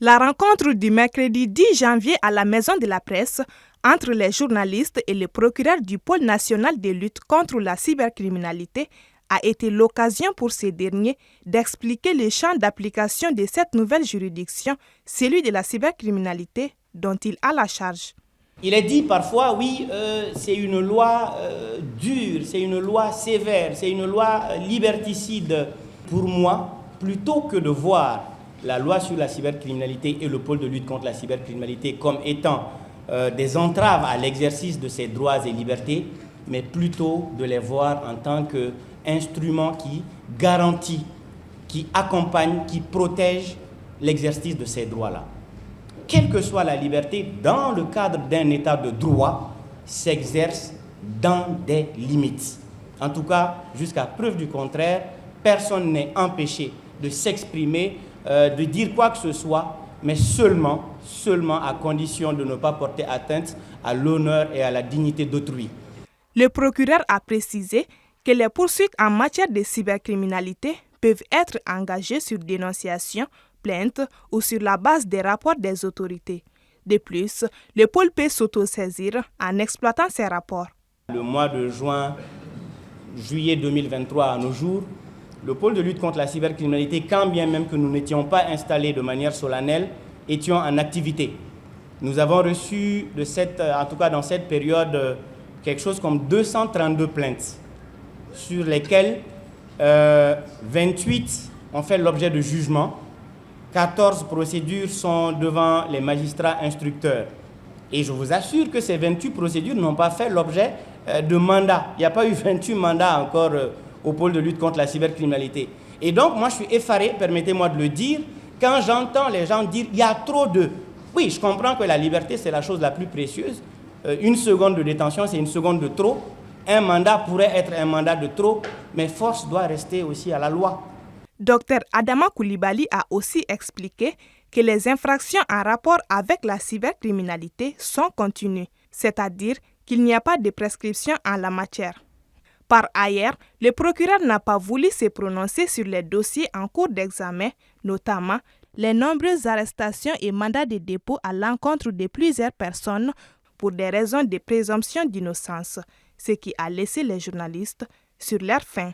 La rencontre du mercredi 10 janvier à la Maison de la Presse entre les journalistes et le procureur du pôle national de lutte contre la cybercriminalité a été l'occasion pour ces derniers d'expliquer le champ d'application de cette nouvelle juridiction, celui de la cybercriminalité dont il a la charge. Il est dit parfois, oui, c'est une loi dure, c'est une loi sévère, c'est une loi liberticide. Pour moi, plutôt que de voir la loi sur la cybercriminalité et le pôle de lutte contre la cybercriminalité comme étant des entraves à l'exercice de ces droits et libertés, mais plutôt de les voir en tant qu'instrument qui garantit, qui accompagne, qui protège l'exercice de ces droits-là. Quelle que soit la liberté, dans le cadre d'un état de droit, s'exerce dans des limites. En tout cas, jusqu'à preuve du contraire, personne n'est empêché de s'exprimer, de dire quoi que ce soit, mais seulement à condition de ne pas porter atteinte à l'honneur et à la dignité d'autrui. Le procureur a précisé que les poursuites en matière de cybercriminalité peuvent être engagées sur dénonciation, plainte ou sur la base des rapports des autorités. De plus, le pôle peut s'autosaisir en exploitant ces rapports. Le mois de juillet 2023 à nos jours, le pôle de lutte contre la cybercriminalité, quand bien même que nous n'étions pas installés de manière solennelle, étions en activité. Nous avons reçu, en tout cas dans cette période, quelque chose comme 232 plaintes, sur lesquelles 28 ont fait l'objet de jugement, 14 procédures sont devant les magistrats instructeurs. Et je vous assure que ces 28 procédures n'ont pas fait l'objet de mandats. Il n'y a pas eu 28 mandats encore au pôle de lutte contre la cybercriminalité. Et donc, moi, je suis effaré, permettez-moi de le dire, quand j'entends les gens dire « il y a trop de… » Oui, je comprends que la liberté, c'est la chose la plus précieuse. Une seconde de détention, c'est une seconde de trop. Un mandat pourrait être un mandat de trop, mais force doit rester aussi à la loi. Dr Adama Coulibaly a aussi expliqué que les infractions en rapport avec la cybercriminalité sont continues, c'est-à-dire qu'il n'y a pas de prescription en la matière. Par ailleurs, le procureur n'a pas voulu se prononcer sur les dossiers en cours d'examen, notamment les nombreuses arrestations et mandats de dépôt à l'encontre de plusieurs personnes pour des raisons de présomption d'innocence, ce qui a laissé les journalistes sur leur faim.